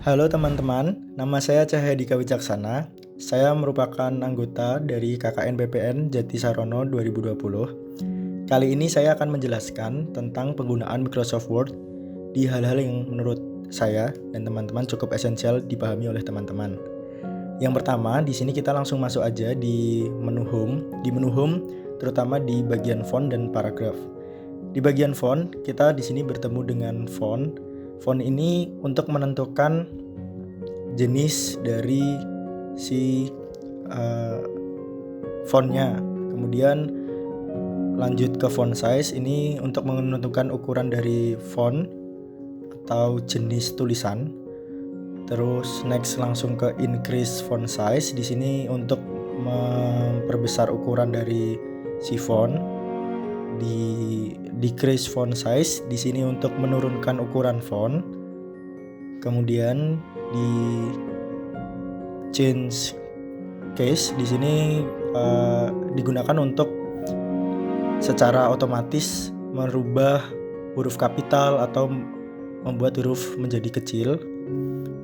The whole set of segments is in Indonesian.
Halo teman-teman, nama saya Cahyadika Wicaksana. Saya merupakan anggota dari KKN PPN Jati Sarono 2020. Kali ini saya akan menjelaskan tentang penggunaan Microsoft Word di hal-hal yang menurut saya dan teman-teman cukup esensial dipahami oleh teman-teman. Yang pertama, di sini kita langsung masuk aja di menu Home. Di menu Home, terutama di bagian font dan paragraf. Di bagian font, kita di sini bertemu dengan font. Font ini untuk menentukan jenis dari si fontnya. Kemudian lanjut ke font size, ini untuk menentukan ukuran dari font atau jenis tulisan. Terus next langsung ke increase font size. Di sini untuk memperbesar ukuran dari si font. Di decrease font size di sini untuk menurunkan ukuran font. Kemudian di change case di sini digunakan untuk secara otomatis merubah huruf kapital atau membuat huruf menjadi kecil.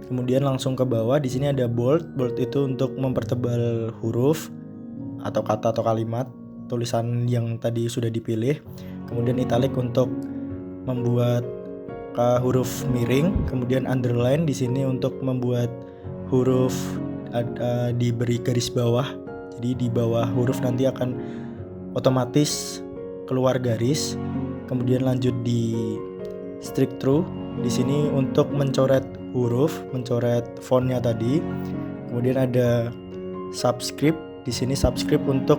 Kemudian langsung ke bawah, di sini ada bold. Bold itu untuk mempertebal huruf atau kata atau kalimat tulisan yang tadi sudah dipilih. Kemudian italic untuk membuat huruf miring. Kemudian underline di sini untuk membuat huruf diberi garis bawah. Jadi di bawah huruf nanti akan otomatis keluar garis. Kemudian lanjut di strict through. Di sini untuk mencoret huruf, mencoret fontnya tadi. Kemudian ada subscript. Di sini subscript untuk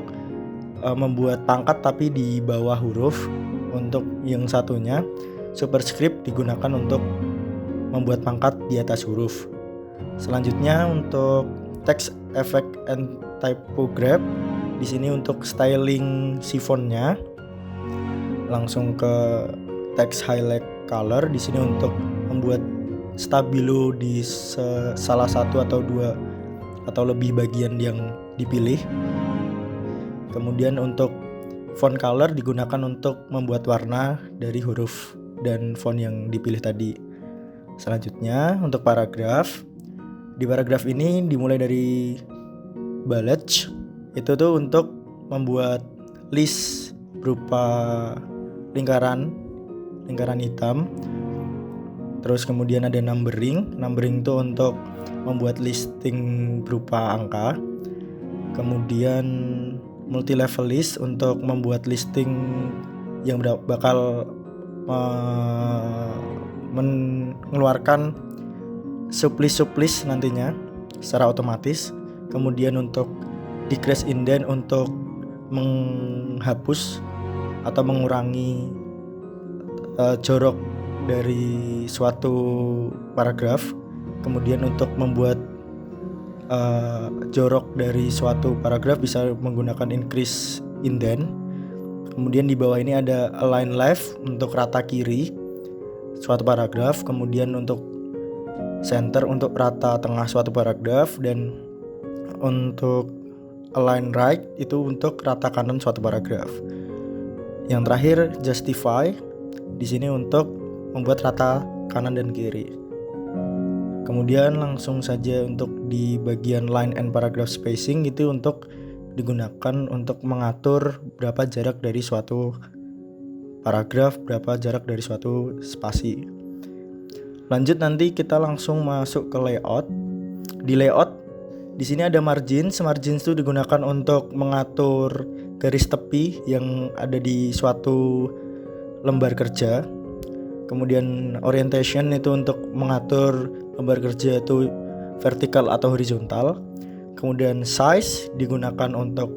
membuat pangkat tapi di bawah huruf. Untuk yang satunya superscript digunakan untuk membuat pangkat di atas huruf. Selanjutnya untuk text effect and typograph, di sini untuk styling si fontnya. Langsung ke text highlight color, di sini untuk membuat stabilo di salah satu atau dua atau lebih bagian yang dipilih. Kemudian untuk font color digunakan untuk membuat warna dari huruf dan font yang dipilih tadi. Selanjutnya untuk paragraf. Di paragraf ini dimulai dari bullet. Itu tuh untuk membuat list berupa lingkaran hitam. Terus kemudian ada numbering. Numbering itu untuk membuat listing berupa angka. Kemudian multi level list untuk membuat listing yang bakal mengeluarkan sublist nantinya secara otomatis. Kemudian untuk decrease indent untuk menghapus atau mengurangi jorok dari suatu paragraf. Kemudian untuk membuat jorok dari suatu paragraf bisa menggunakan increase indent. Kemudian di bawah ini ada align left untuk rata kiri suatu paragraf. Kemudian untuk center untuk rata tengah suatu paragraf. Dan untuk align right itu untuk rata kanan suatu paragraf. Yang terakhir justify di sini untuk membuat rata kanan dan kiri. Kemudian langsung saja untuk di bagian line and paragraph spacing itu untuk digunakan untuk mengatur berapa jarak dari suatu paragraf, berapa jarak dari suatu spasi. Lanjut nanti kita langsung masuk ke layout. Di layout di sini ada margins. Margins itu digunakan untuk mengatur garis tepi yang ada di suatu lembar kerja. Kemudian orientation itu untuk mengatur lembar kerja itu vertikal atau horizontal. Kemudian size digunakan untuk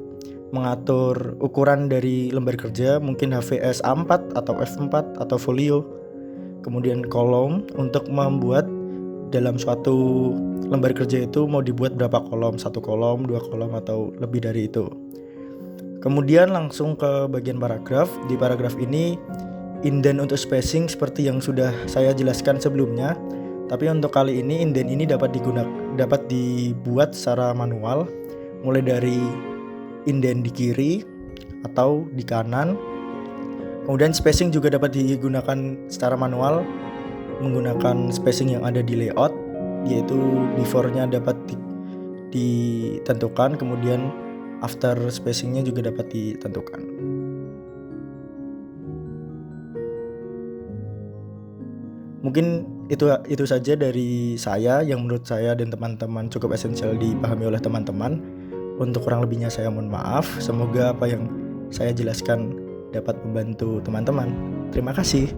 mengatur ukuran dari lembar kerja, mungkin HVS A4 atau F4 atau folio. Kemudian kolom untuk membuat dalam suatu lembar kerja itu mau dibuat berapa kolom, 1 kolom, 2 kolom atau lebih dari itu. Kemudian langsung ke bagian paragraf. Di paragraf ini indent untuk spacing seperti yang sudah saya jelaskan sebelumnya. Tapi untuk kali ini indent ini dapat dibuat secara manual, mulai dari indent di kiri atau di kanan. Kemudian spacing juga dapat digunakan secara manual menggunakan spacing yang ada di layout. yaitu before-nya dapat ditentukan, kemudian after spacing-nya juga dapat ditentukan. Mungkin itu saja dari saya yang menurut saya dan teman-teman cukup esensial dipahami oleh teman-teman. Untuk kurang lebihnya saya mohon maaf. Semoga apa yang saya jelaskan dapat membantu teman-teman. Terima kasih.